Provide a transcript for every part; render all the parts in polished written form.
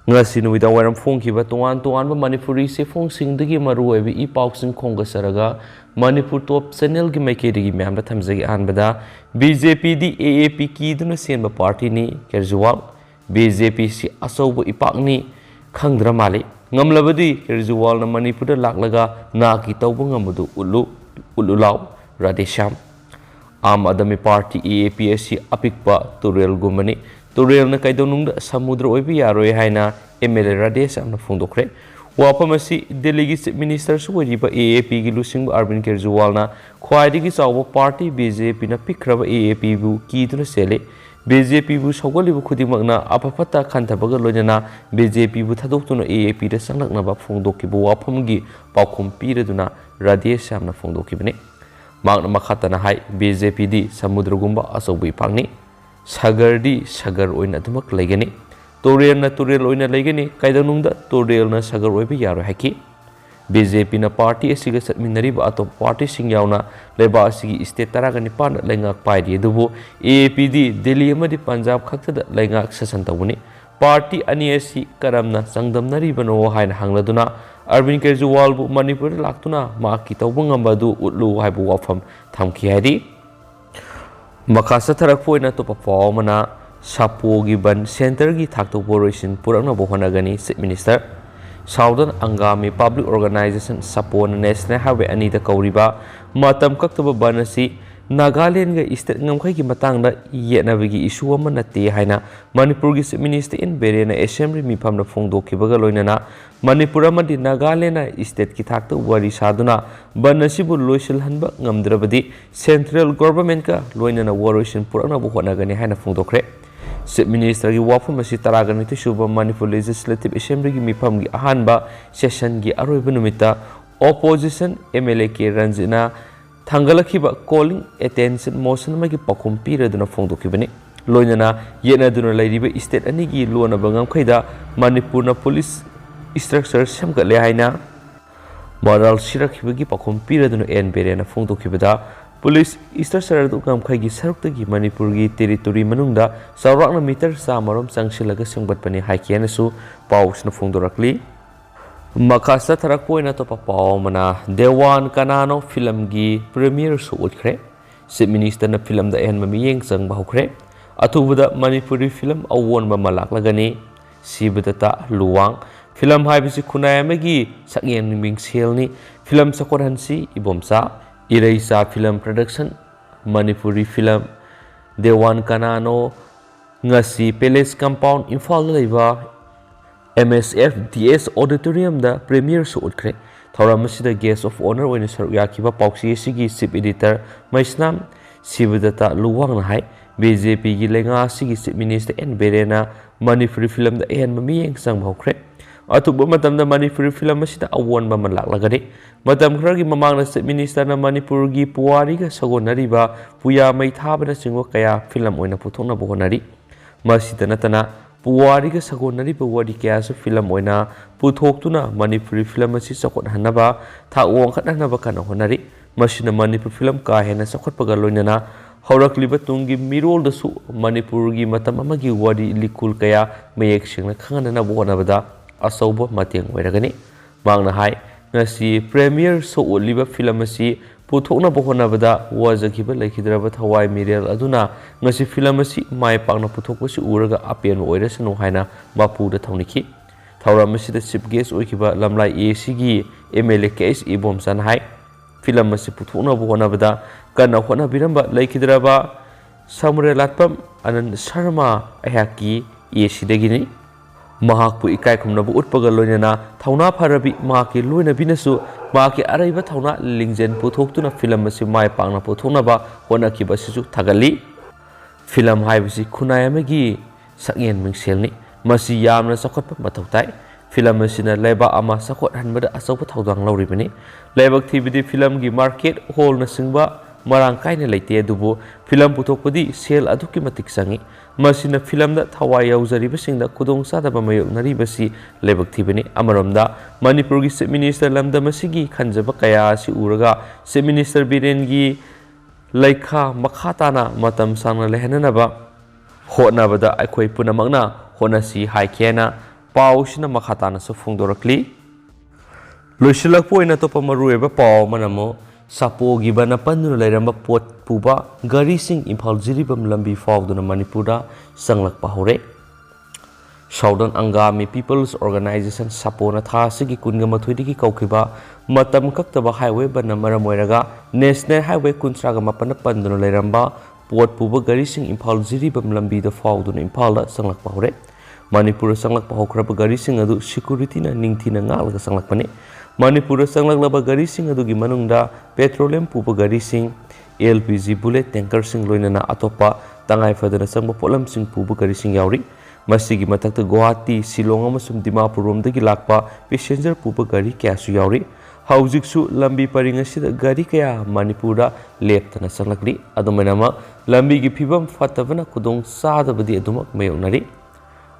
ngasi nuida waram phongkiba tongan tongan ba Manipuri se phongsingdagi maruoibi I pausing khongasaraga Manipur top channel gi maikeri myamda thamjagi anbada BJP di AAP ki duna senba party ni Kejriwal BJP si Achaoba Epak ni khangdramalle Ngamlabadi Kejriwal na Manipur da Laklaga nahakki Touba Ngambadu ululaw radesham Am Adami Party AAP si apikpa turel gumani turel na kaidonung samudra oibi yaroi haina MLA Radesh amna phongdokre wapamasi delegate minister suwariba AAP gi lusing Arvind Kejriwal na khwaidigi chawba party BJP na pikraba AAP bu kiduna sele BJP bu sogolibu khudimagna apapata khantabaga loina BJP bu thadoktuna AAP da sanglaknaba phongdokibu wapamgi paukhum piraduna Radesh amna phongdokibne magna makhatana hai BJP di samudragumba Achaoba Epakni sagar di sagar oina dumak legani turel na turel oina legani kaidanungda turel na sagar oibi yaro haki BJP na party asiga satminariba atop party sing yauna leba asigi state taraga nipan lengak paidi dubu AAP di Delhi amadi Punjab khakta lengak sasan tawuni party ani asi karamna sangdamnariba no haina hangladuna Arvind Kejriwal bu Manipur laktuna maki Touba Ngambadu utlu haibu wafam thamki haidi makasa tharakpoina to pawmana sapogi ban center gi thakto operation purakna bohanagani chief minister Southern Angami Public Organization Sapon National Highway ani da kauriba matam kaktaba banasi Nagaland ga state ngamkhai gi matangda yenabigi issue ama nate haina Manipur gi chief minister in Berena assembly mifamna phongdokibaga loinana Manipur amadi Nagaland state ki thakta wari saduna banasibu loisal hanba ngamdrabadi central government ka loinana waroisin purakna bu honagani haina phongdokre chief minister gi wafam asi taragani tishuba Manipur legislative assembly gi mifam gi ahanba session gi aroiba numita opposition MLA ke Ranjina Tangalakiba calling attention motion magi pakum piraduna phongdokibani loinana yenaduna lairiba state anigi lona bangam khaida Manipur na police structure samgale haina moral sirakibagi pakum piraduna NBRN phongdokibada police structure du ngam khaigi saruktagi Manipur gi territory manungda sawrakna meter samarom sangsilaga sangbatpani haikianasu pausna phongdorakli Makasa tharakpoina to papawmana Dewan Kanano film gi premiere su utkre chief minister na film da en mamiyeng sang bahukre atubada Manipuri film awon ba malaklagani sibata luwang film haibisi kunayamagi sakyen ming selni film sakorhansi ibomsa ireisa film production Manipuri film Dewan Kanano ngasi palace compound Imphal leiba MSF DS Auditorium da premiere su utkre thoramasida guest of honor oina saryakiba pauksi sigi chief editor Maisnam sibadata luwang na hai BJP gi lenga sigi chief minister en Berena Manipuri film da en mamiyeng sang bhaukre atuba matam da Manipuri film asida awon ba malaklagani matam khragi mamang na chief minister na Manipur gi puwari ga sagonariba puya mai thabana singwa kaya film oina puthona bohonari masida natana Puwari ka sagonari puwari kaya sa film oina puthokuna Manipuri film asi sakot hanaba tha wong khatnaba kana honari masina Manipur film ka hena sakot pagaloina haurakliba tungi mirol da su Manipur gi matam amagi wari likul kaya mayek singna khangana na bonabada Achaoba mateng oiragani mangna hai ngasi premiere so oliba film asi puthokna bohonabada wajakiba laikhidraba thawai mirel aduna ngasi film asi mai pakna puthokpasi uraga apen oirasanu haina bapuda thauniki thauramasi da chief guest oikiba lamlai AC gi MLA case ibomsan hai film asi puthokna bohonabada kana hona biramba laikhidraba samure latpam Anand Sharma ahaki AC dagini mahakpu ikai khumnabu utpaga loinana thauna pharabi mahaki loina binasu mahaki araiba thauna lingjen puthoktuna film asi mai pangna puthonaba honakiba sisu thagali film haibisi khunayamagi sakyen mingselni masi yamna sakotpa mathautai film asina leba ama sakot hanbada Achaoba thaudang lauribani lebak thibidi film gi market hall na singba marang kaina leite dubu film puthokpadi sel aduki matik sangi masina film da thawai yauzariba singda kudong sadaba mayok naribasi lebak thibani amaromda Manipur gi chief minister lamda masigi khanjaba kaya si uraga chief minister Biren gi laikha makhatana matam sangna lehananaba honabada akhoi punamakna honasi haikena पाउसिना मखातानासु फोंदोरक्ली लोइसिलकपोइना तोप मरुएबा पाउ मनमो सापोगी बना पन्नुना लेरंबा पोट पुबा गारीसिंग इम्फाल जिरिबम लंबी फाउदुना मणिपुरदा संगलकपा हौरे साउदर्न अंगामी पीपल्स ऑर्गेनाइजेशन सापोना थासिगी कुनगा मथुइदिगी कौखिबा मतम कक्तबा हाईवे बना मरम ओइरगा नेशनल हाईवे कुंत्रागा मपन पन्नुना लेरंबा पोट पुबा गारीसिंग इम्फाल जिरिबम लंबीदा फाउदुना इम्फालदा संगलकपा हौरे मणिपुर संगलकपा हौख्रबा गारीसिंग अदु सिक्युरिटीना निंगथिना ngalga संगलकपने मणिपुर संगलकलबा गारीसिंग अदुगी मनुंगदा पेट्रोलियम पुबा गारीसिंग LPG बुलेट टैंकरसिंग लोइनना अतोपा तंगाई फदना संगबा पोलमसिंग पुबा गारीसिंग यावरी मसिगी मथक्ता गुवाहाटी शिलोंग अमसुम दिमापुर रोमदगी लाकपा पैसेंजर पुबा गारी कयासु यावरी हौजिकसु लंबी परिंग असिदा गारी कया मणिपुरदा लेप्तना संगलकली अदुमैनामा लंबीगी फिबम फतबना खुदोंग सादबदी अदुमक मयोनरी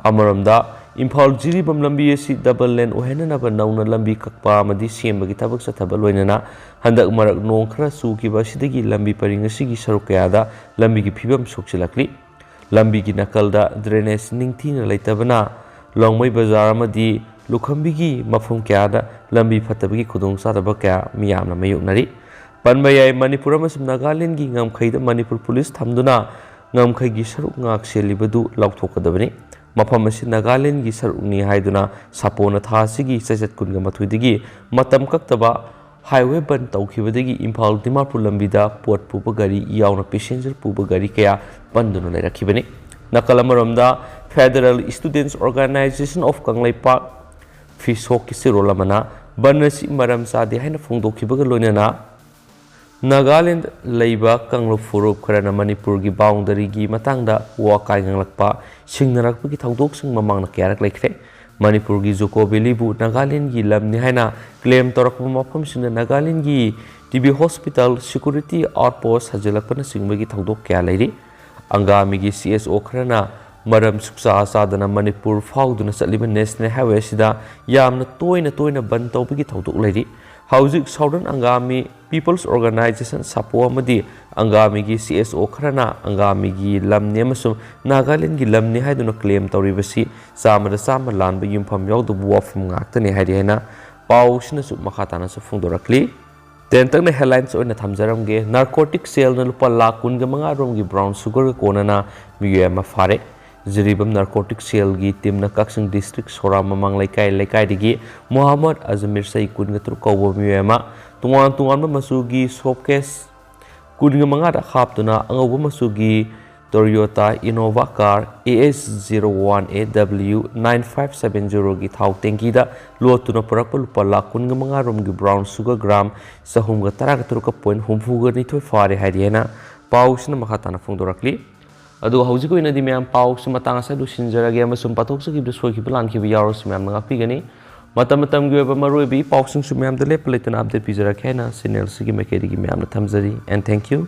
अमरमदा इम्फाल जिरिबम लंबी असी डबल लेन ओहेननबा नौना लंबी कक्पा अमदी सेमबगी थबक सथबा लोइनना हंदक मरक नोंग खरा सुकिबा सिदगी लंबी परिंग असिगी सरुक कयादा लंबीगी फिबम सोक्सिलकली लंबीगी नकलदा ड्रेनेज निंगथिना लेतबना लोंगमै बाजार अमदी लुखंबीगी मफम कयादा लंबी फतबगी खुदोंग सादबा कया मियामना मयोनरी पनबा याय मणिपुर अमसुम नागालैंडगी ngamkhaiदा मणिपुर पुलिस थमदुना ngamkhaiगी सरुक ngak सेलिबदु लौथोकदबनी मफम असी नागालैंडगी सरुकनी हाइदुना सापोना थासिगी सजत कुनगा मथुइदिगी मतम कक्तबा हाईवे बन तौखिबदगी इम्फाल दिमापुर लंबीदा पोट पुबा गारी यावना पैसेंजर पुबा गारी कया पंदुना लेरखिबनी नकल अमरमदा federal students organisation of कंगलैपाक फिसोक किसिरोलमना Bansi मरम सादे हाइना फोंदोखिबगा लोइनना नागालैंड लैबा कंगलु फुरुप खरना मणिपुर की बाउंडरी की मतंगदा वाकाय गंगलकपा सिंगनरकपगी थौदोकसिंग ममांगना कयारक लेखरे मणिपुर की जुको बेलीबु नागालैंड की लमनि हाइना क्लेम तौरकपा मफमसिंगना नागालैंड की टीबी हॉस्पिटल सिक्योरिटी आउटपोस्ट हजलकपना सिंगबगी थौदोक कया लेरी अंगामी की CSO खरना मरम सुक्सा सादना मणिपुर फाउदुना चलिबा नेशनल हाईवे सिदा यामना तोयना बन तौबगी थौदोक लेरी हौजिक साउदर्न अंगामी पीपल्स ऑर्गेनाइजेशन सापो अमदी अंगामी की CSO खरना अंगामी की लमने अमसुम नागालैंड की लमने हाइदुना क्लेम तौरिबसी चामदा चाम लानबा युमफम यावदबु वाफम ngakतने हाइदि हाइना पाउसिनसु मखातानासु फोंदोरक्ली तेंतकने हेडलाइंस ओइना थमजरमगे नार्कोटिक सेल न लुपा लाख 15 रोमगी ब्राउन शुगर कोनना मियुएमा फारे जिरीबम नार्कोटिक सेल की टीम न कक्सिंग डिस्ट्रिक्ट सोरा ममांग लेकाई मोहम्मद अजमीर सई कुनगतुर कौबो मियुएमा तुंगान मसुगी सोपकेस 15 हापतुना अंगौब मसुगी टोयोटा इनोवा कार AS01AW9570 की थाउ टेंकीदा लोतुना पुरकप लुपा लाख 15 रोमगी ब्राउन शुगर ग्राम सहूमगा 13.34 फारे हाइरियना पाउसना मखाताना फोंदोरक्ली अदु हौजिक ओइनादि म्याम पाउस मतंग असा दुसिनजरगे अमसुम पाथोकसगिब सुखिब लानखिब यारोस म्याम ngakpigani मतम की मरुबी पाउसिंग म्याम लेप लेतना अपडेट पीजरखे चैनल से मैकेरी म्याम थमजरी एंड थैंक यू।